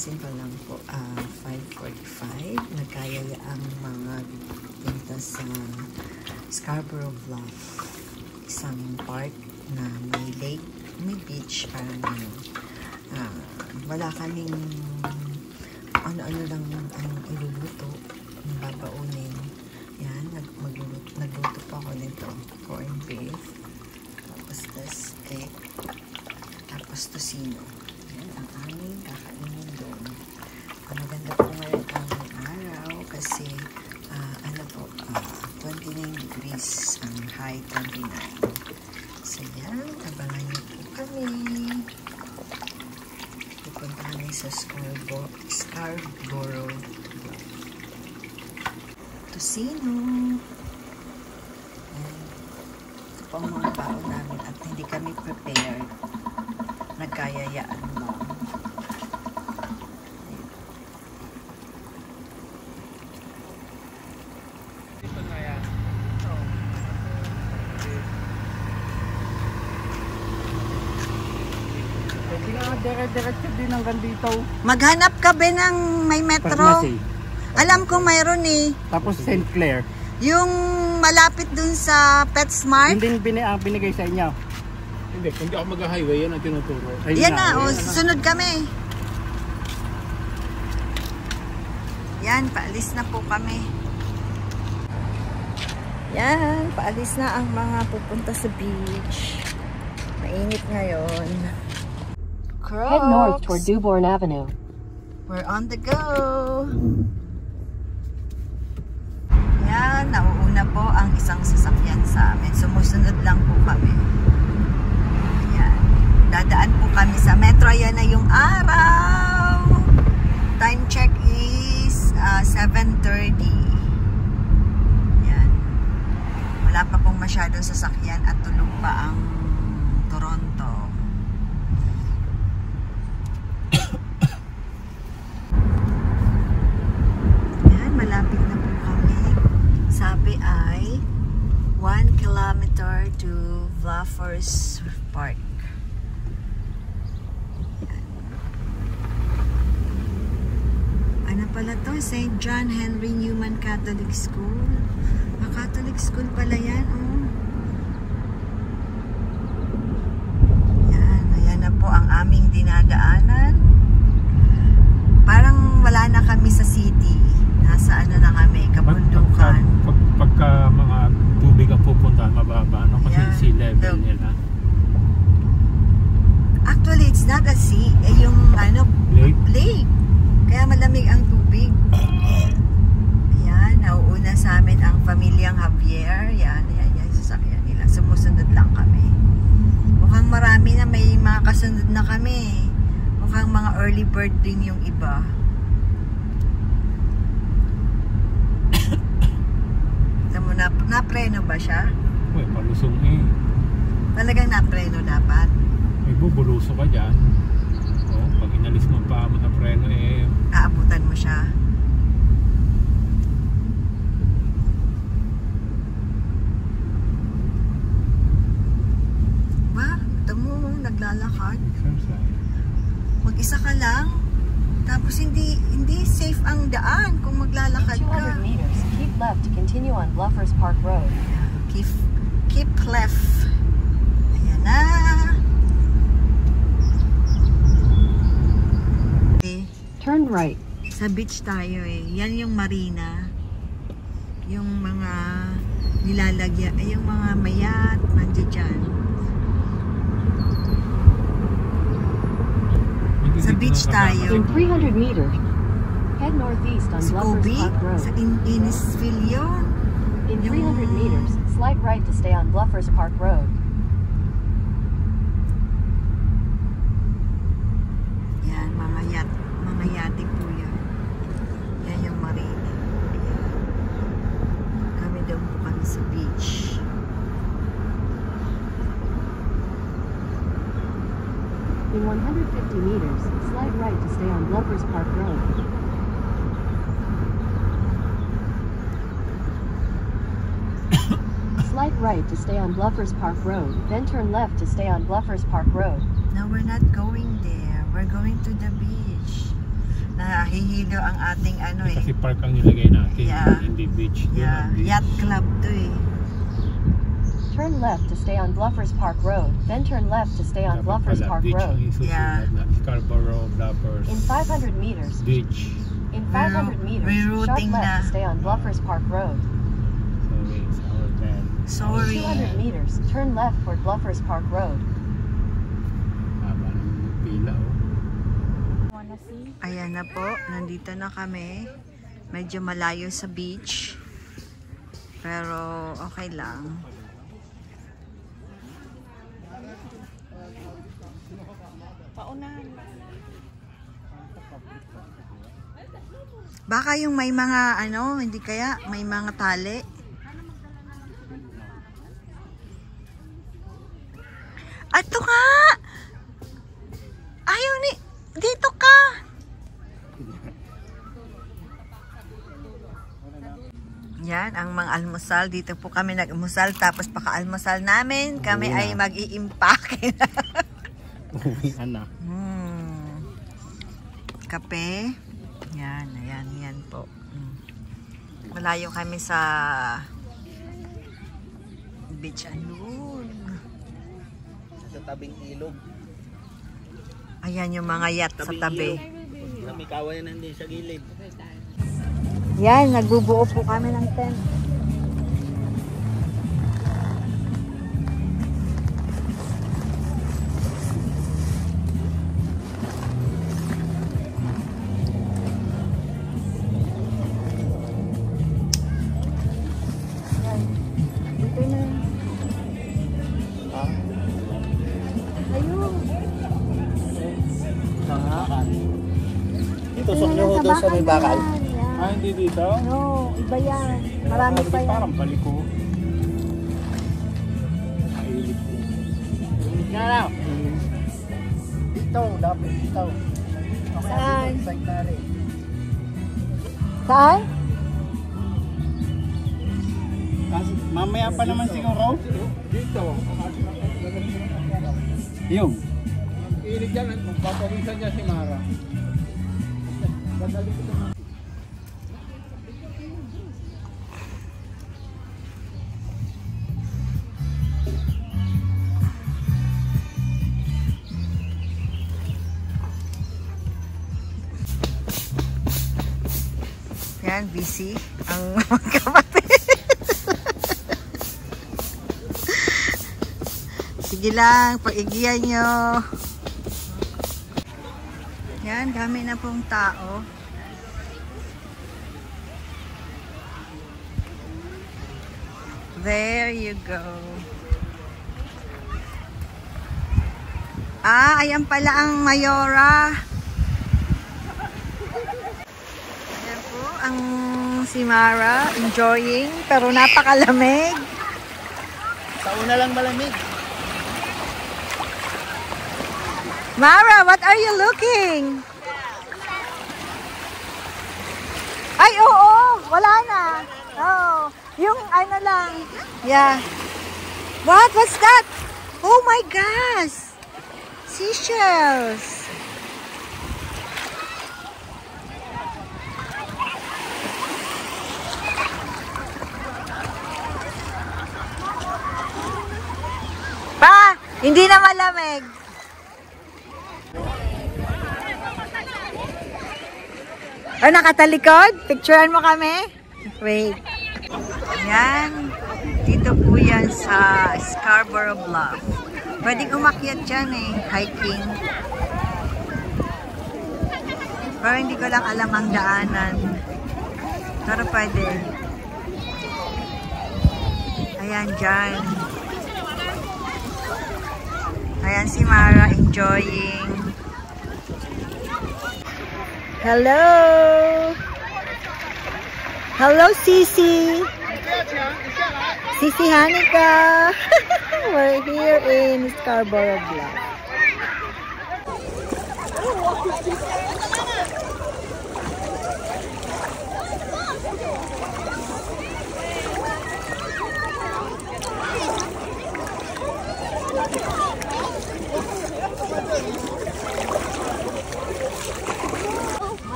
Kakagising pa lang po, 5:45. Nagkayaya ang mga punta sa Scarborough Bluff. Isang park na may lake, may beach, parang ano. Wala kaming ano-ano lang ang iluluto, ang babaunin. Yan, nagluto pa ako nito. Corned beef, tapos this egg, tapos tocino. Yan ang aming kakainin doon. Maganda po ngayon ang araw kasi 29 degrees ang high, 29. So yan, abangan niyo po kami. Pupunta kami sa Scarborough Tocino. Ito po ang mga baon namin at hindi kami prepared. Nagkayayaan lang. Dire-diretso din hanggang dito. Maghanap ka ba ng may metro? Pasmasi. Alam ko mayroon eh. Tapos St. Clair. Yung malapit dun sa PetSmart. Hindi binigay sa inyo. Hindi, kung di ako mag-highway, yan ang tinuturo. Yan na, sunod kami. Yan, paalis na po kami. Yan, paalis na ang mga pupunta sa beach. Mainit ngayon. Crocs. Head north toward Dearborn Avenue. We're on the go. Yan, nauuna po ang isang sasakyan sa amin. Sumusunod lang po kami. Yan. Dadaan po kami sa metro. Yan na yung araw. Time check is 7:30. Yan. Wala pa pong masyadong sasakyan at tulog pa ang Toronto. Malapit na po kami. Sabi ay 1 kilometer to Bluffers Park. Ano pala to? St. John Henry Newman Catholic School. Catholic school pala yan. Oh. Yan. Ayan na po ang aming dinadaanan. Parang wala na kami sa city. Nasa ano na kami, kabundukan. Pagka mga tubig ang pupuntahan, mababa. Ano? Kasi Yeah, sea level nila. Actually, it's not a sea. Yung ano, lake. Kaya malamig ang tubig. Ayan, nauuna sa amin ang pamilyang Javier. Yan, sasakyan nila. Sumusunod lang kami. Mukhang marami na, may mga kasunod na kami. Mukhang mga early bird din yung iba. Napreno ba siya? Uy, palusong eh. Talagang napreno dapat. May bubuluso ka dyan. O, pag inalis mo pa mo na preno eh. Aabutan mo siya. Ba? Ito mo, naglalakad. Exercise. Mag-isa ka lang. Tapos hindi safe ang daan kung maglalakad ka. 200 meters, keep left to continue on Bluffers Park Road. Keep left. Ayan na. Turn right. Sa beach tayo eh. Yan yung marina. Yung mga nilalagyan, yung mga mayat, nandiyan dyan. Sa beach tayo. In 300 meters, head northeast on Bluffers Scooby, Park Road. sa Innisfil yun. In 300 meters, slight right to stay on Bluffers Park Road. Yan, mga yate po yan. Yan yung marina. Kami daw po kami sa beach. In 150 meters, slight right to stay on Bluffers Park Road. Slight right to stay on Bluffers Park Road, then turn left to stay on Bluffers Park Road. No, we're not going there. We're going to the beach. Nahihilo ang ating ano eh. Kasi park ang nilagay natin, Yeah. hindi beach. Doon Yeah, ang beach. yacht club to eh. Turn left to stay on Bluffers Park Road, then turn left to stay on Dapat Bluffers pala Park beach ang Road. isusunod Yeah. na Scarborough Bluffers In 500 meters, Beach. in 500 meters, sharp rerouting left na. to stay on Bluffers Park Road. Sorry, it's our van. Sorry. 200 meters, turn left toward Bluffers Park Road. Haba ng pila, oh. Ayan na po, nandito na kami. Medyo malayo sa beach. Pero okay lang. Baka yung may mga ano, hindi kaya may mga tali. Ato nga! Ayaw ni... Dito ka! Yan, ang mga almusal. Dito po kami nag-almusal. Tapos paka-almusal namin, kami ay mag-i-impake na. Uwian na. Kape. Yan, ayan, yan po. Malayo kami sa beach. Ayun. Sa tabing ilog. Ayan yung mga yacht sa tabi. May kawayan nandun sa gilid. Yan, nagbubuo po kami ng tent. Yan. Dito na. Ayun. Dito sa doon sa may bakal. Ah, hindi dito? No, iba yan. Marami pa yan. Parang baliko. Mahilig ko. Nga na. Dito, dapat dito. Saan? Side na rin. Saan? Mamaya pa naman siguro. Dito. Yung. Ilig yan, papawisan niya si Mara. Dadali ko naman. Yan, busy ang magkapatid. Sige lang, pag-igiyan nyo. Yan, dami na pong tao. There you go. Ah, ayan pala ang Mayora. Ayan po, ang si Mara, enjoying, pero napakalamig. Sa una lang malamig. Mara, what are you looking? Ay, oo, wala na. Oh, yung ano lang. Yeah. What? What's that? Oh my gosh. Seashells. Pa, hindi na malamig. O, nakatalikod? Picturean mo kami? Wait. Yan. Dito po yan sa Scarborough Bluff. Pwedeng umakyat dyan eh. Hiking. Pero hindi ko lang alam ang daanan. Pero pwede. Ayan dyan. Ayan si Mara enjoying. Hello! Hello, Sisi! Sisi Hanika! We're here in Scarborough Bluff.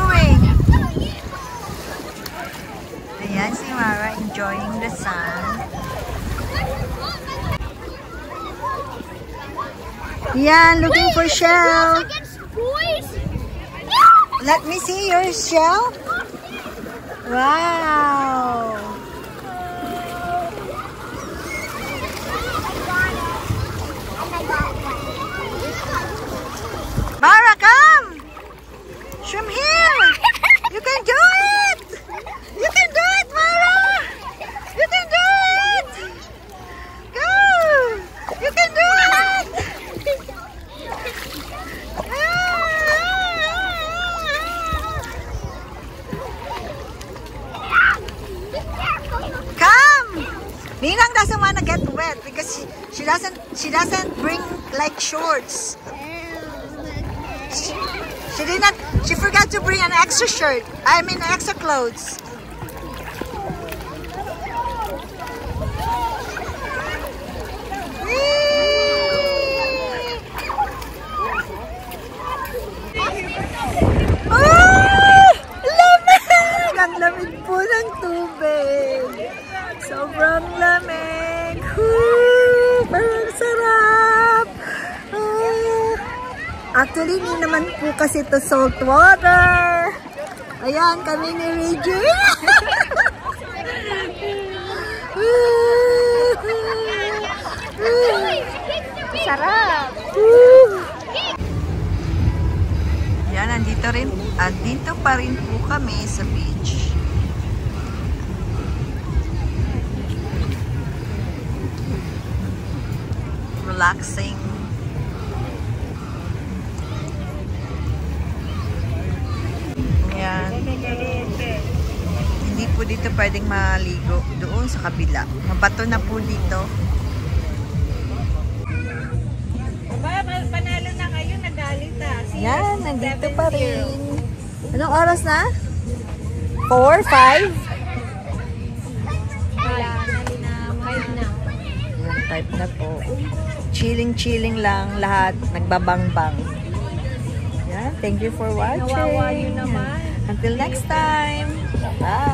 doing? Ayan si Mara enjoying the sun. Yan, looking for shell. Let me see your shell. Wow. Mara, come. Swim here. You can do it. You can do it, Mara. You can do it. Go. You can do it. Come. Ninang doesn't want to get wet because she doesn't bring like shorts. She forgot to bring an extra shirt. I mean extra clothes. Ang lamig po ng tubig. Sobrang lamig. Parang sarap. Actually, hindi naman po kasi ito salt water. Ayan, kami ni Reggie. Sarap. Yan, andito pa rin po kami sa beach. Relaxing. Yan. Hindi po dito pwedeng maligo. Doon sa kabila. Mabato na po dito. Panalo na kayo, nagalit ah. Yan, nandito pa rin. Anong oras na? 4, 5? Wala, nali na 5 na. Yung type na po. Chilling lang lahat. Nagbabangbang. Yan, thank you for watching. Nawawa yun naman. Until next time. Bye.